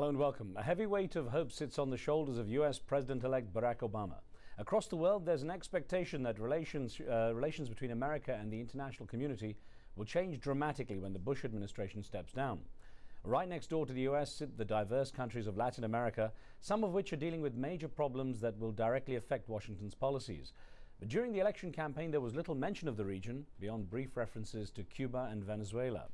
Hello and welcome. A heavy weight of hope sits on the shoulders of US President-elect Barack Obama. Across the world, there's an expectation that relations between America and the international community will change dramatically when the Bush administration steps down. Right next door to the US sit the diverse countries of Latin America, some of which are dealing with major problems that will directly affect Washington's policies. But during the election campaign, there was little mention of the region, beyond brief references to Cuba and Venezuela.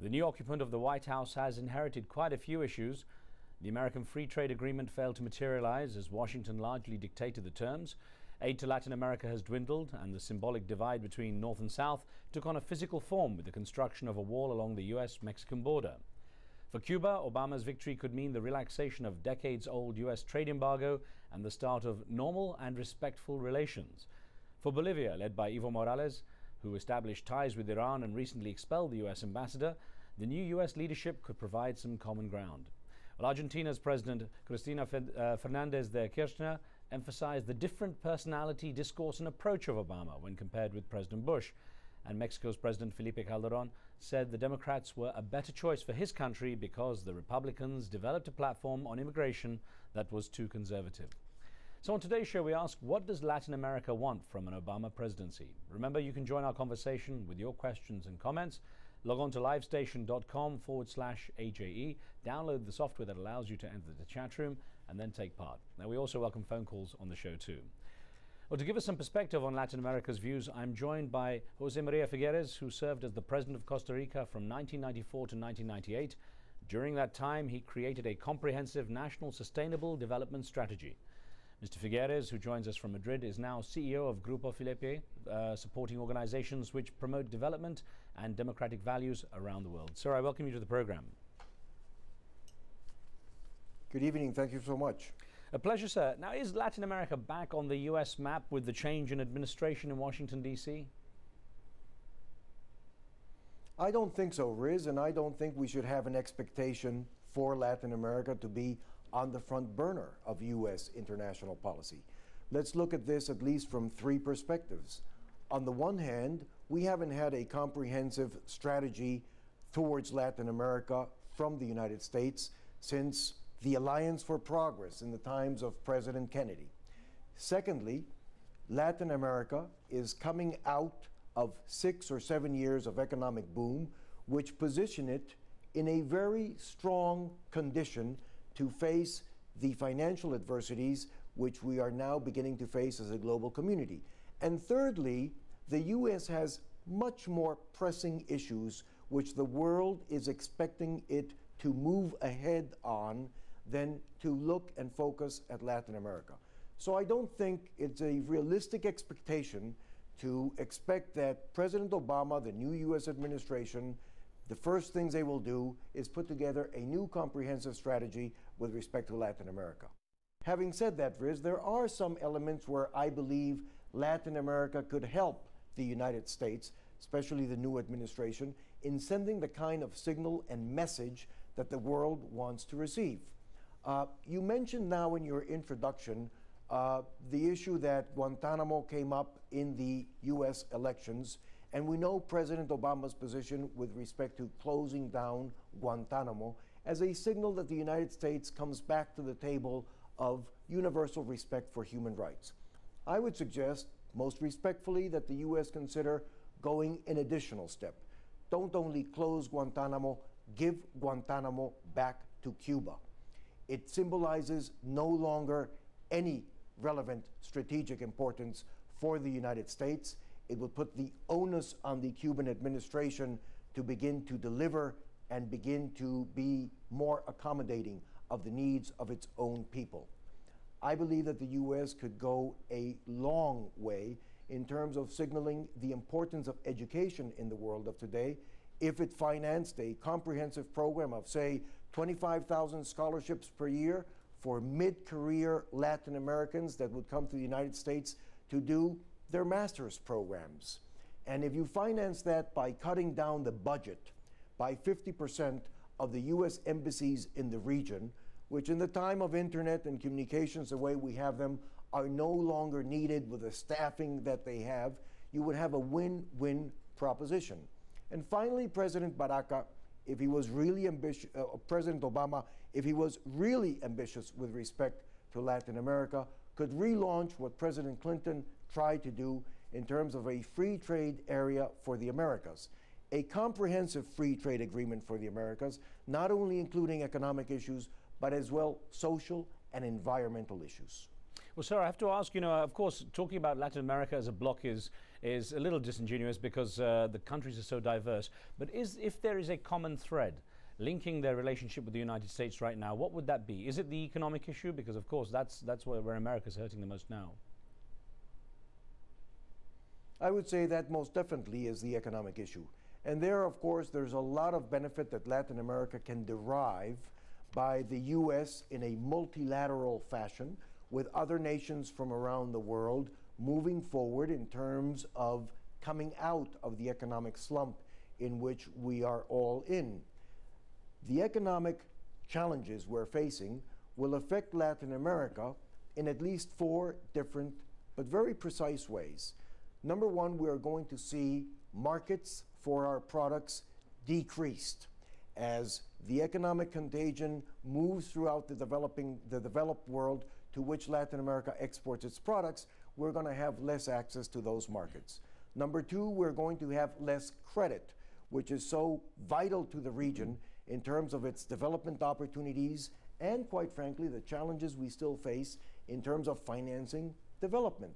The new occupant of the White House has inherited quite a few issues. The American Free Trade Agreement failed to materialize as Washington largely dictated the terms. Aid to Latin America has dwindled, and the symbolic divide between North and South took on a physical form with the construction of a wall along the US-Mexican border. For Cuba, Obama's victory could mean the relaxation of decades-old US trade embargo and the start of normal and respectful relations. For Bolivia, led by Evo Morales, who established ties with Iran and recently expelled the US ambassador, the new US leadership could provide some common ground. Well, Argentina's President Cristina Fernández de Kirchner emphasized the different personality, discourse and approach of Obama when compared with President Bush. And Mexico's President Felipe Calderón said the Democrats were a better choice for his country because the Republicans developed a platform on immigration that was too conservative. So on today's show, we ask, what does Latin America want from an Obama presidency? Remember, you can join our conversation with your questions and comments. Log on to livestation.com/AJE. Download the software that allows you to enter the chat room and then take part. Now, we also welcome phone calls on the show too. Well, to give us some perspective on Latin America's views, I'm joined by José María Figueres, who served as the president of Costa Rica from 1994 to 1998. During that time, he created a comprehensive national sustainable development strategy. Mr. Figueres, who joins us from Madrid, is now CEO of Grupo Felipe, supporting organizations which promote development and democratic values around the world. Sir, I welcome you to the program. Good evening. Thank you so much. A pleasure, sir. Now, is Latin America back on the US map with the change in administration in Washington, D.C.? I don't think so, Riz, and I don't think we should have an expectation for Latin America to be on the front burner of U.S. international policy. Let's look at this at least from three perspectives. On the one hand, we haven't had a comprehensive strategy towards Latin America from the United States since the Alliance for Progress in the times of President Kennedy. Secondly, Latin America is coming out of 6 or 7 years of economic boom, which position it in a very strong condition to face the financial adversities which we are now beginning to face as a global community. And thirdly, the U.S. has much more pressing issues which the world is expecting it to move ahead on than to look and focus at Latin America. So I don't think it's a realistic expectation to expect that President Obama, the new U.S. administration, the first things they will do is put together a new comprehensive strategy with respect to Latin America. Having said that, Riz, there are some elements where I believe Latin America could help the United States, especially the new administration, in sending the kind of signal and message that the world wants to receive. You mentioned now in your introduction the issue that Guantanamo came up in the U.S. elections, and we know President Obama's position with respect to closing down Guantanamo as a signal that the United States comes back to the table of universal respect for human rights. I would suggest, most respectfully, that the U.S. consider going an additional step. Don't only close Guantanamo, give Guantanamo back to Cuba. It symbolizes no longer any relevant strategic importance for the United States. It will put the onus on the Cuban administration to begin to deliver and begin to be more accommodating of the needs of its own people. I believe that the U.S. could go a long way in terms of signaling the importance of education in the world of today if it financed a comprehensive program of, say, 25,000 scholarships per year for mid-career Latin Americans that would come to the United States to do their master's programs. And if you finance that by cutting down the budget by 50% of the U.S. embassies in the region, which in the time of internet and communications the way we have them are no longer needed with the staffing that they have, you would have a win-win proposition. And finally, President Baraka, if he was really ambitious, President Obama, if he was really ambitious with respect to Latin America, could relaunch what President Clinton tried to do in terms of a free trade area for the Americas. A comprehensive free trade agreement for the Americas, not only including economic issues, but as well social and environmental issues. Well, sir, I have to ask, of course, talking about Latin America as a bloc is a little disingenuous because the countries are so diverse. But if there is a common thread linking their relationship with the United States right now, what would that be? Is it the economic issue? Because, of course, that's where America's hurting the most now. I would say that most definitely is the economic issue. And there, of course, there's a lot of benefit that Latin America can derive by the U.S. in a multilateral fashion with other nations from around the world moving forward in terms of coming out of the economic slump in which we are all in. The economic challenges we're facing will affect Latin America in at least 4 different but very precise ways. Number one, we are going to see markets for our products decreased as the economic contagion moves throughout the developed world to which Latin America exports its products. We're going to have less access to those markets. Number two, we're going to have less credit, which is so vital to the region in terms of its development opportunities and, quite frankly, the challenges we still face in terms of financing development.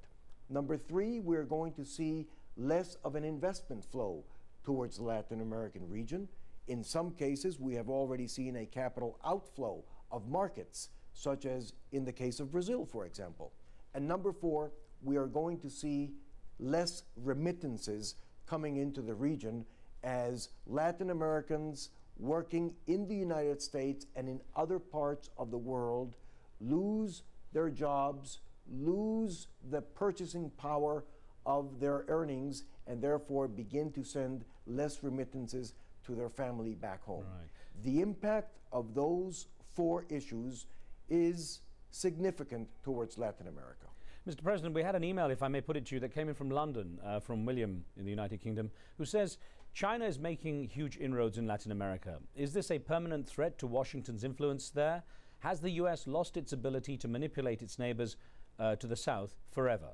Number three, we're going to see less of an investment flow towards the Latin American region. In some cases, we have already seen a capital outflow of markets, such as in the case of Brazil, for example. And number four, we are going to see less remittances coming into the region as Latin Americans working in the United States and in other parts of the world lose their jobs, lose the purchasing power of their earnings, and therefore begin to send less remittances to their family back home. Right. The impact of those 4 issues is significant towards Latin America. Mr. President, we had an email, if I may put it to you, that came in from London, from William in the United Kingdom, who says, China is making huge inroads in Latin America. Is this a permanent threat to Washington's influence there? Has the US lost its ability to manipulate its neighbors to the south forever?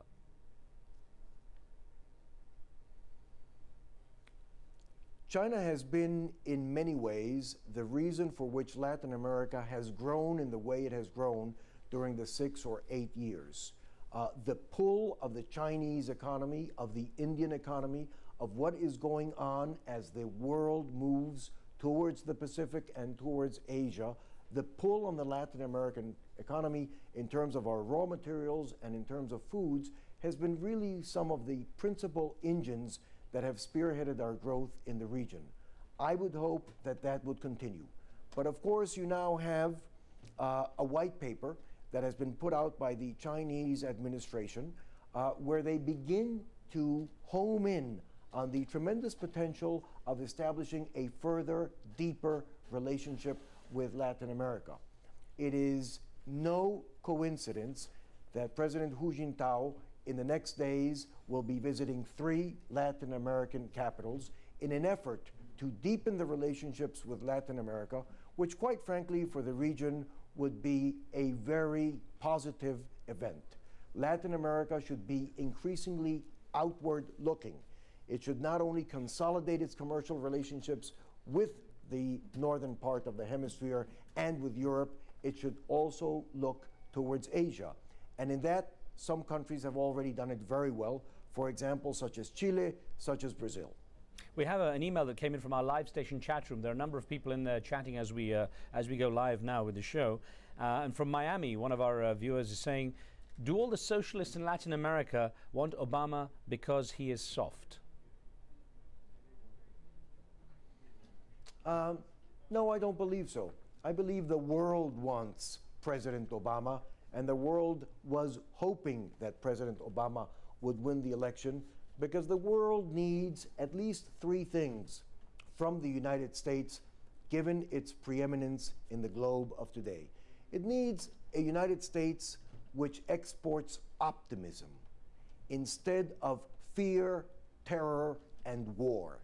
China has been, in many ways, the reason for which Latin America has grown in the way it has grown during the 6 or 8 years. The pull of the Chinese economy, of the Indian economy, of what is going on as the world moves towards the Pacific and towards Asia, the pull on the Latin American economy in terms of our raw materials and in terms of foods has been really some of the principal engines that have spearheaded our growth in the region. I would hope that that would continue. But of course, you now have a white paper that has been put out by the Chinese administration where they begin to home in on the tremendous potential of establishing a further, deeper relationship with Latin America. It is no coincidence that President Hu Jintao in the next days will be visiting 3 Latin American capitals in an effort to deepen the relationships with Latin America, which quite frankly for the region would be a very positive event. Latin America should be increasingly outward looking. It should not only consolidate its commercial relationships with the northern part of the hemisphere and with Europe, it should also look towards Asia. And in that, some countries have already done it very well, for example, such as Chile, such as Brazil. We have an email that came in from our live station chat room. There are a number of people in there chatting as we go live now with the show. And from Miami, one of our viewers is saying, do all the socialists in Latin America want Obama because he is soft? No, I don't believe so. I believe the world wants President Obama, and the world was hoping that President Obama would win the election because the world needs at least 3 things from the United States, given its preeminence in the globe of today. It needs a United States which exports optimism instead of fear, terror, and war.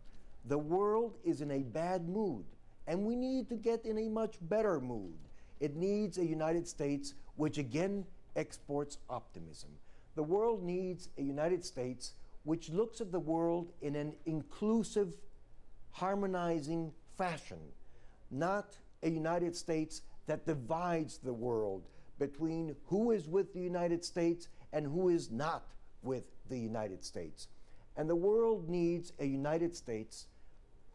The world is in a bad mood, and we need to get in a much better mood. It needs a United States which again exports optimism. The world needs a United States which looks at the world in an inclusive, harmonizing fashion, not a United States that divides the world between who is with the United States and who is not with the United States. And the world needs a United States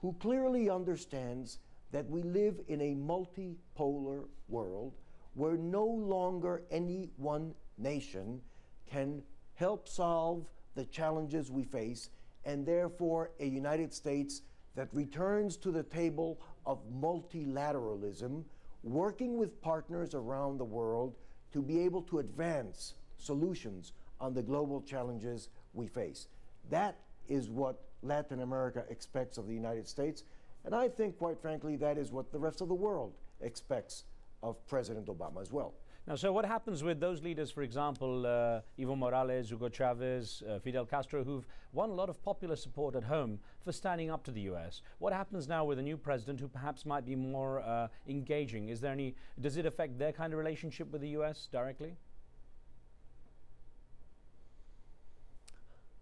who clearly understands that we live in a multipolar world where no longer any one nation can help solve the challenges we face, and therefore a United States that returns to the table of multilateralism, working with partners around the world to be able to advance solutions on the global challenges we face. That is what Latin America expects of the United States, and I think, quite frankly, that is what the rest of the world expects of President Obama as well. Now, so what happens with those leaders, for example, Evo Morales, Hugo Chavez, Fidel Castro, who've won a lot of popular support at home for standing up to the U.S.? What happens now with a new president who perhaps might be more engaging? Does it affect their kind of relationship with the U.S. directly?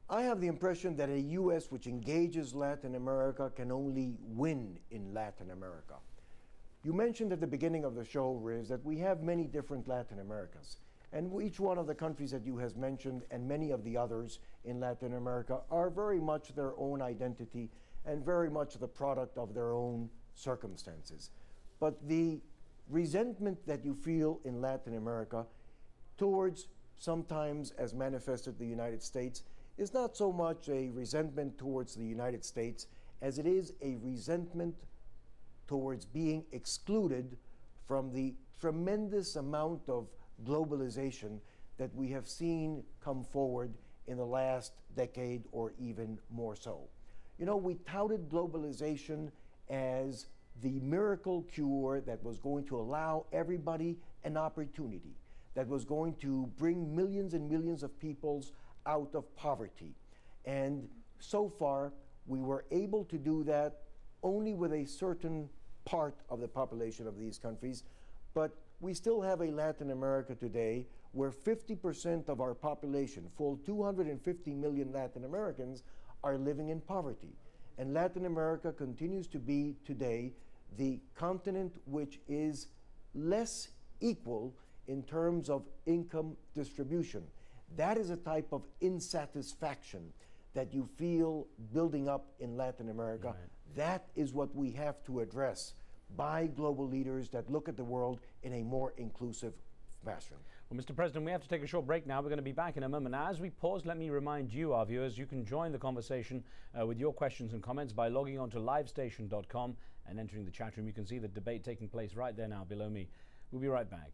I have the impression that a U.S. which engages Latin America can only win in Latin America. You mentioned at the beginning of the show, Riz, that we have many different Latin Americas. And each one of the countries that you have mentioned and many of the others in Latin America are very much their own identity and very much the product of their own circumstances. But the resentment that you feel in Latin America towards, sometimes as manifested the United States, is not so much a resentment towards the United States as it is a resentment towards being excluded from the tremendous amount of globalization that we have seen come forward in the last decade or even more so. You know, we touted globalization as the miracle cure that was going to allow everybody an opportunity, that was going to bring millions and millions of peoples out of poverty. And so far, we were able to do that only with a certain part of the population of these countries, but we still have a Latin America today where 50% of our population, full 250 million Latin Americans, are living in poverty. And Latin America continues to be today the continent which is less equal in terms of income distribution. That is a type of insatisfaction that you feel building up in Latin America. Right. That is what we have to address by global leaders that look at the world in a more inclusive fashion. Well, Mr. President, we have to take a short break now. We're going to be back in a moment. Now, as we pause, let me remind you, our viewers, you can join the conversation with your questions and comments by logging on to livestation.com and entering the chat room. You can see the debate taking place right there now below me. We'll be right back.